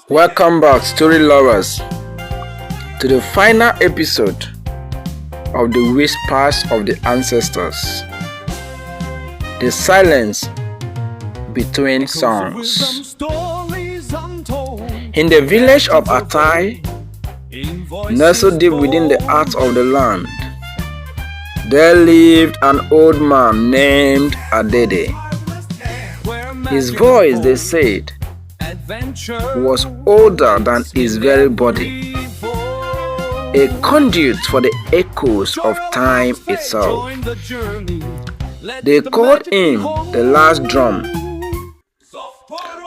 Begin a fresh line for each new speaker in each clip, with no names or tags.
Welcome back, story lovers, to the final episode of the Whispers of the Ancestors, the silence between songs. In the village of Adede, nestled deep within the heart of the land, there lived an old man named Adede. His voice, they said, was older than his very body, a conduit for the echoes of time itself. They called him the last drum,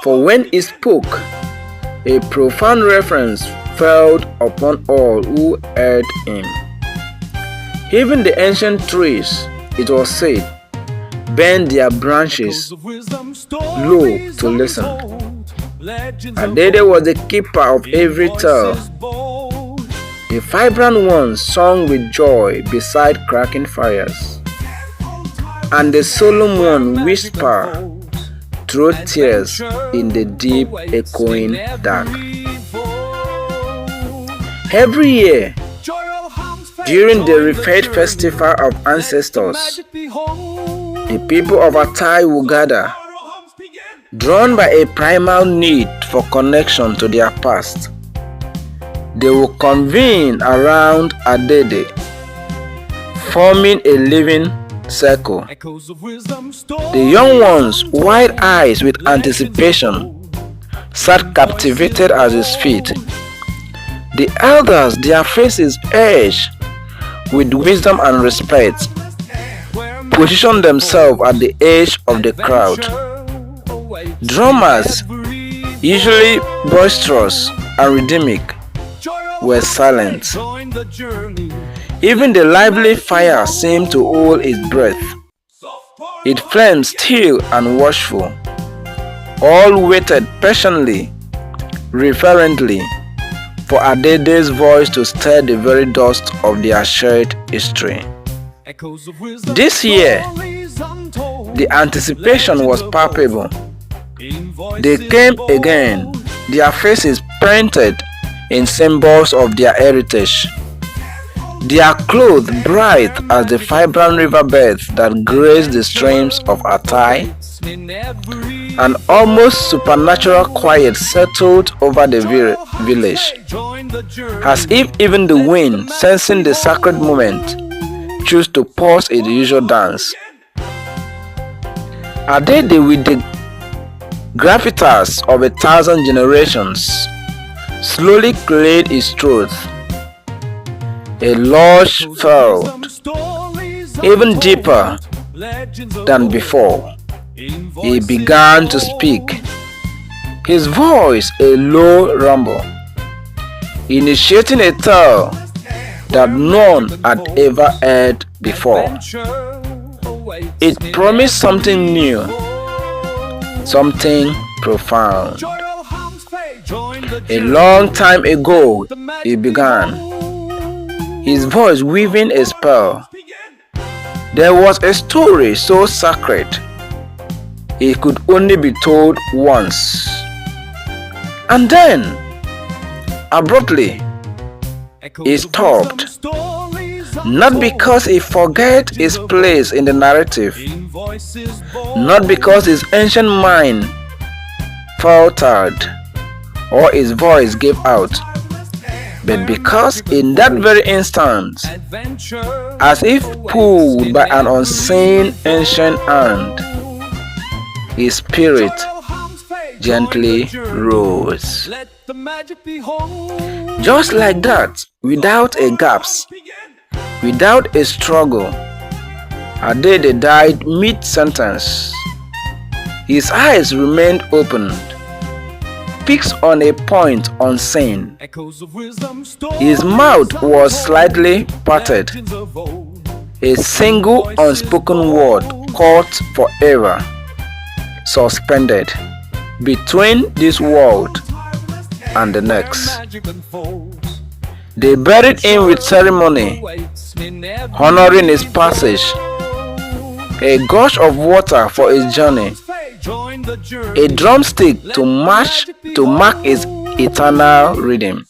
for when he spoke, a profound reverence fell upon all who heard him. Even the ancient trees, it was said, bent their branches low to listen. Adede was the keeper of every tale. The vibrant ones sung with joy beside cracking fires, and the solemn one whispered through tears in the deep echoing dark. Every year, during the referred festival of ancestors, the people of Adede will gather, drawn by a primal need for connection to their past. They will convene around Adede, forming a living circle. The young ones, wide eyes with anticipation, sat captivated at his feet. The elders, their faces edged with wisdom and respect, positioned themselves at the edge of the crowd. Drummers, usually boisterous and rhythmic, were silent. Even the lively fire seemed to hold its breath. It flamed still and watchful. All waited patiently, reverently, for Adede's voice to stir the very dust of their shared history. This year, the anticipation was palpable. They came again, their faces painted in symbols of their heritage, their clothes bright as the vibrant riverbeds that graze the streams of Adede. An almost supernatural quiet settled over the village, as if even the wind, sensing the sacred moment, chose to pause its usual dance. Adede, with the gravitas of 1,000 generations, slowly cleared his throat. A lush fell even deeper than before. He began to speak, his voice a low rumble, initiating a tale that none had ever heard before. It promised something new, something profound. A long time ago, he began, his voice weaving a spell. There was a story so sacred, it could only be told once. And then, abruptly, he stopped, not because he forgot his place in the narrative, not because his ancient mind faltered or his voice gave out, but because in that very instant, as if pulled by an unseen ancient hand, his spirit gently rose. Just like that, without a gasp, without a struggle, Adede died mid-sentence. His eyes remained opened, fixed on a point unseen. His mouth was slightly parted. A single unspoken word caught forever, suspended between this world and the next. They buried him with ceremony, honoring his passage, a gush of water for his journey, a drumstick to mark its eternal rhythm,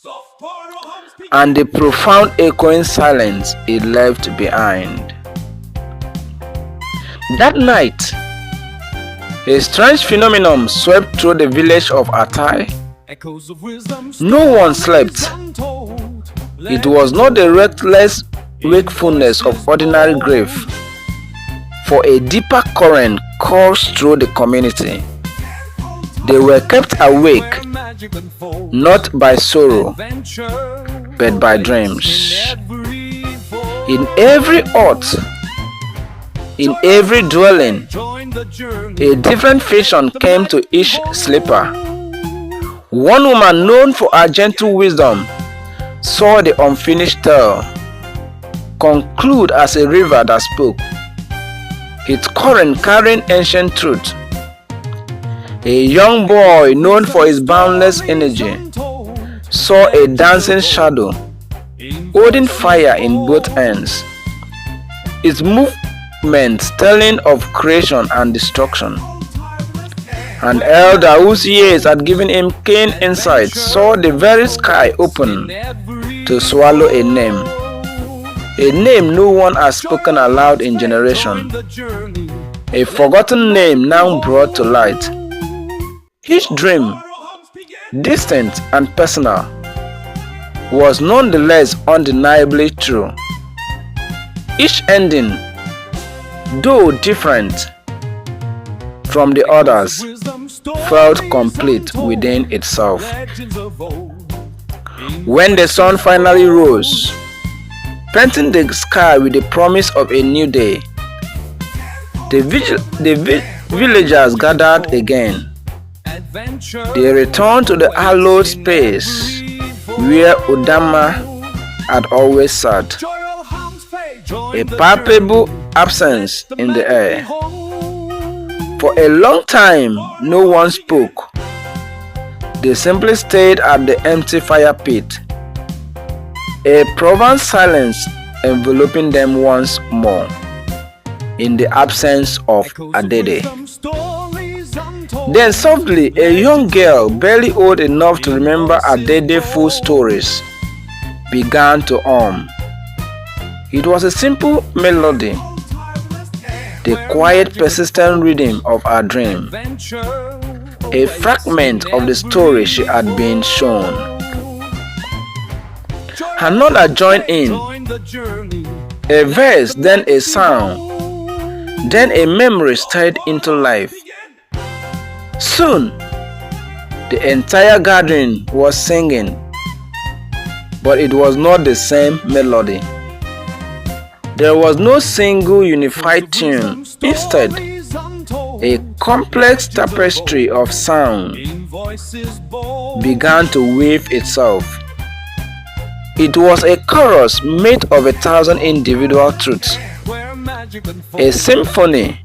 and the profound echoing silence it left behind. That night, a strange phenomenon swept through the village of Adede. No one slept. It was not the reckless wakefulness of ordinary grief, for a deeper current coursed through the community. They were kept awake not by sorrow, but by dreams. In every hut, in every dwelling, a different fashion came to each sleeper. One woman known for her gentle wisdom saw the unfinished tale conclude as a river that spoke, its current carrying ancient truth. A young boy known for his boundless energy saw a dancing shadow holding fire in both hands, its movements telling of creation and destruction. An elder whose years had given him keen insight saw the very sky open to swallow a name no one has spoken aloud in generations, a forgotten name now brought to light. Each dream, distant and personal, was nonetheless undeniably true. Each ending, though different from the others, felt complete within itself. When the sun finally rose, painting the sky with the promise of a new day, the villagers gathered again. They returned to the hallowed space where Udama had always sat, a palpable absence in the air. For a long time, no one spoke. They simply stayed at the empty fire pit, a profound silence enveloping them once more, in the absence of Adede. Then softly, a young girl, barely old enough to remember Adede's full stories, began to hum. It was a simple melody, the quiet, persistent rhythm of her dream, a fragment of the story she had been shown. Another joined in, a verse, then a sound, then a memory stirred into life. Soon, the entire gathering was singing, but it was not the same melody. There was no single unified tune. Instead, a complex tapestry of sound began to weave itself. It was a chorus made of 1,000 individual truths, a symphony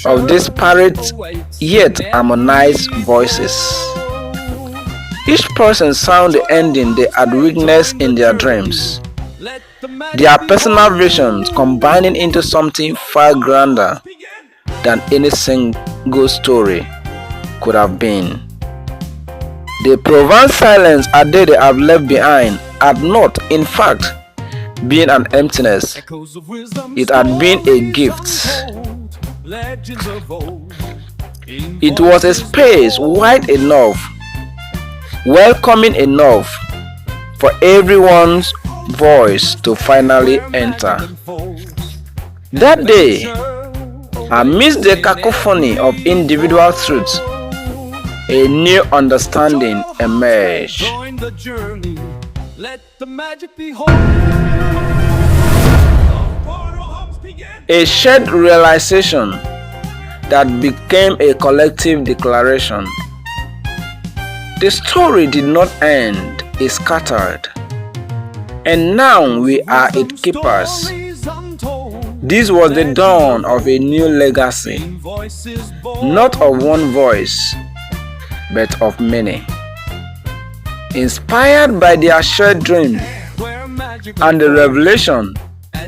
of disparate yet harmonized voices. Each person sang the ending they had witnessed in their dreams, their personal visions combining into something far grander than any single story could have been. The profound silence Adede had left behind had not, in fact, been an emptiness. It had been a gift. It was a space wide enough, welcoming enough for everyone's voice to finally enter. That day, amidst the cacophony of individual truths, a new understanding emerged. A shared realization that became a collective declaration. The story did not end, it scattered. And now we are its keepers. This was the dawn of a new legacy, not of one voice, but of many. Inspired by their shared dream and the revelation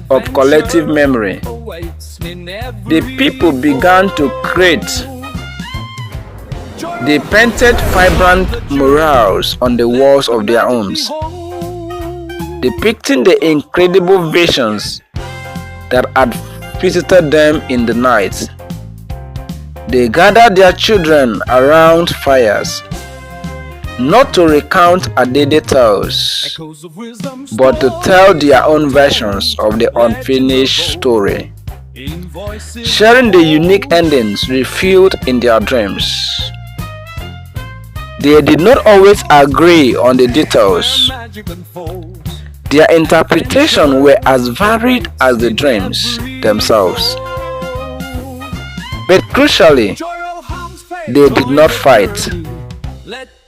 of collective memory, the people began to create, They painted vibrant murals on the walls of their homes, depicting the incredible visions that had visited them in the night. They gathered their children around fires, not to recount Adede tales, but to tell their own versions of the unfinished story, sharing the unique endings revealed in their dreams. They did not always agree on the details. Their interpretations were as varied as the dreams themselves. But crucially, they did not fight.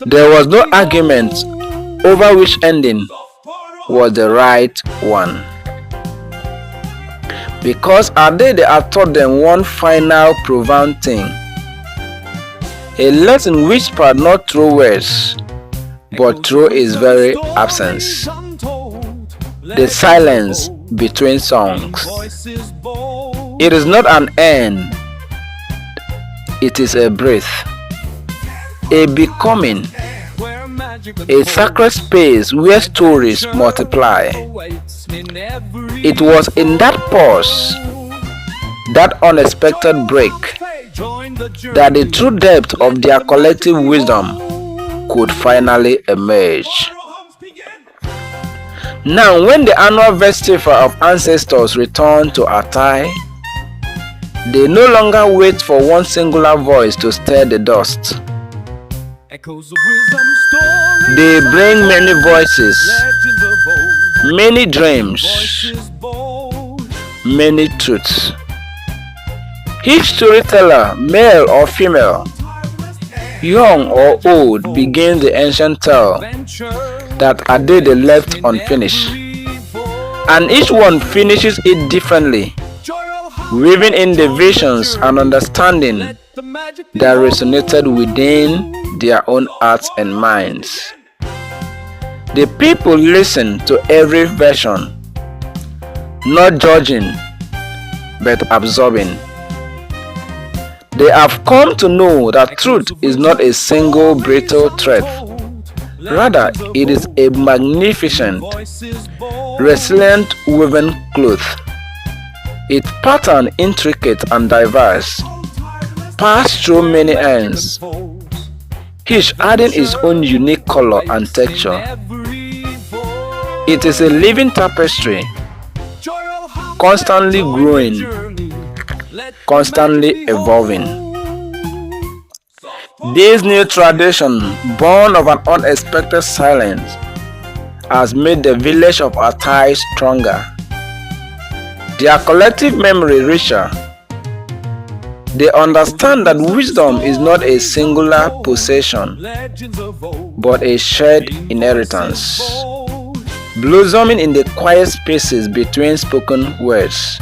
There was no argument over which ending was the right one. Because Adede had taught them one final profound thing, a lesson whispered not through words, but through its very absence. The silence between songs. It is not an end, it is a breath, a becoming, a sacred space where stories multiply. It was in that pause, that unexpected break, that the true depth of their collective wisdom could finally emerge. Now, when the annual festival of ancestors return to Adede, they no longer wait for one singular voice to stir the dust. They bring many voices, many dreams, many truths. Each storyteller, male or female, young or old, begins the ancient tale that Adede left unfinished, and each one finishes it differently, weaving in the visions and understanding that resonated within their own hearts and minds. The people listen to every version, not judging, but absorbing. They have come to know that truth is not a single brittle thread. Rather, it is a magnificent, resilient woven cloth. Its pattern intricate and diverse, passed through many hands, each adding its own unique color and texture. It is a living tapestry, constantly growing, constantly evolving. This new tradition, born of an unexpected silence, has made the village of Adede stronger, their collective memory richer. They understand that wisdom is not a singular possession, but a shared inheritance, blossoming in the quiet spaces between spoken words.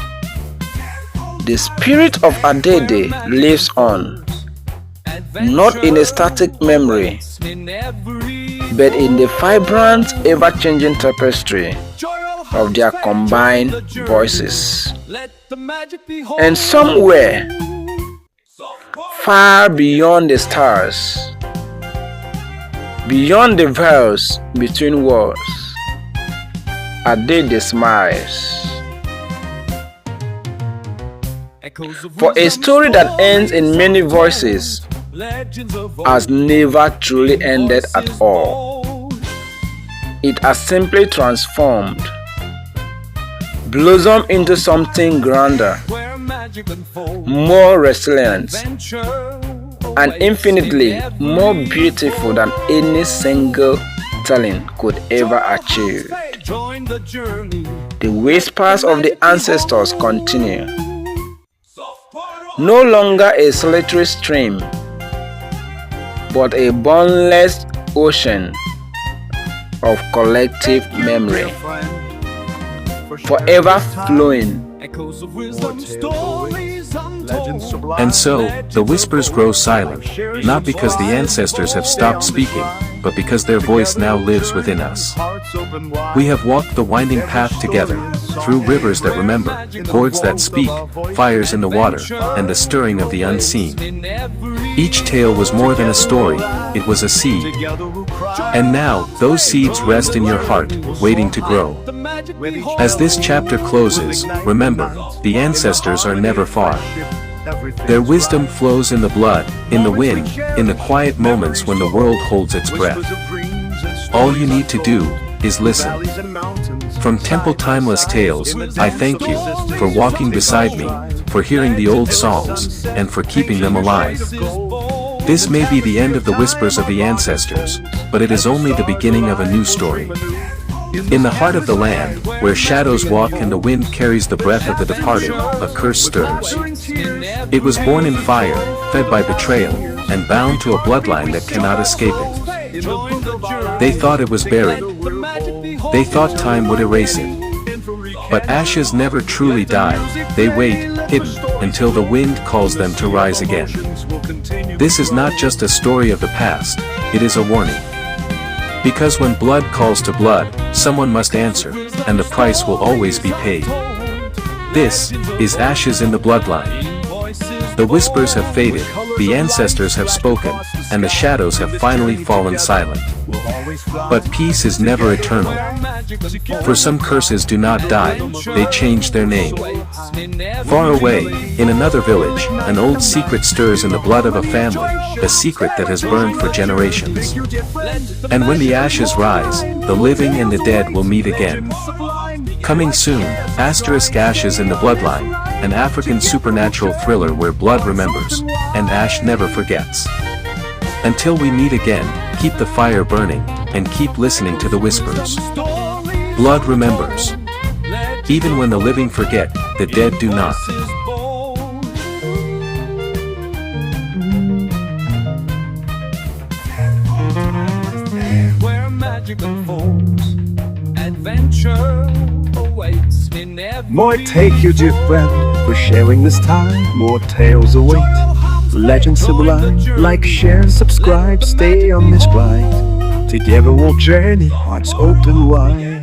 The spirit of Adede lives on, not in a static memory, but in the vibrant, ever-changing tapestry of their combined voices. And somewhere, far beyond the stars, beyond the veils between worlds, Adede smiles. For a story that ends in many voices has never truly ended at all. It has simply transformed, blossomed into something grander, more resilient, and infinitely more beautiful than any single telling could ever achieve. The whispers of the ancestors continue, no longer a solitary stream, but a boundless ocean of collective memory, forever flowing.
And so, the whispers grow silent, not because the ancestors have stopped speaking, but because their voice now lives within us. We have walked the winding path together, through rivers that remember, chords that speak, fires in the water, and the stirring of the unseen. Each tale was more than a story, it was a seed. And now, those seeds rest in your heart, waiting to grow. As this chapter closes, remember, the ancestors are never far. Their wisdom flows in the blood, in the wind, in the quiet moments when the world holds its breath. All you need to do is listen. From Temple Timeless Tales, I thank you for walking beside me, for hearing the old songs, and for keeping them alive. This may be the end of the whispers of the ancestors, but it is only the beginning of a new story. In the heart of the land, where shadows walk and the wind carries the breath of the departed, a curse stirs. It was born in fire, fed by betrayal, and bound to a bloodline that cannot escape it. They thought it was buried. They thought time would erase it. But ashes never truly die, they wait, hidden, until the wind calls them to rise again. This is not just a story of the past, it is a warning. Because when blood calls to blood, someone must answer, and the price will always be paid. This is Ashes in the Bloodline. The whispers have faded, the ancestors have spoken, and the shadows have finally fallen silent. But peace is never eternal. For some curses do not die, they change their name. Far away, in another village, an old secret stirs in the blood of a family, a secret that has burned for generations. And when the ashes rise, the living and the dead will meet again. Coming soon, Ashes in the Bloodline, an African supernatural thriller where blood remembers, and ash never forgets. Until we meet again, keep the fire burning, and keep listening to the whispers. Blood remembers. Even when the living forget, the dead do not.
Where magic unfolds, adventure awaits in every...
More take you, dear friend, for sharing this time. More tales await. Legends sublime. Like, share, and subscribe. Stay on this ride. Together we'll journey, hearts open wide.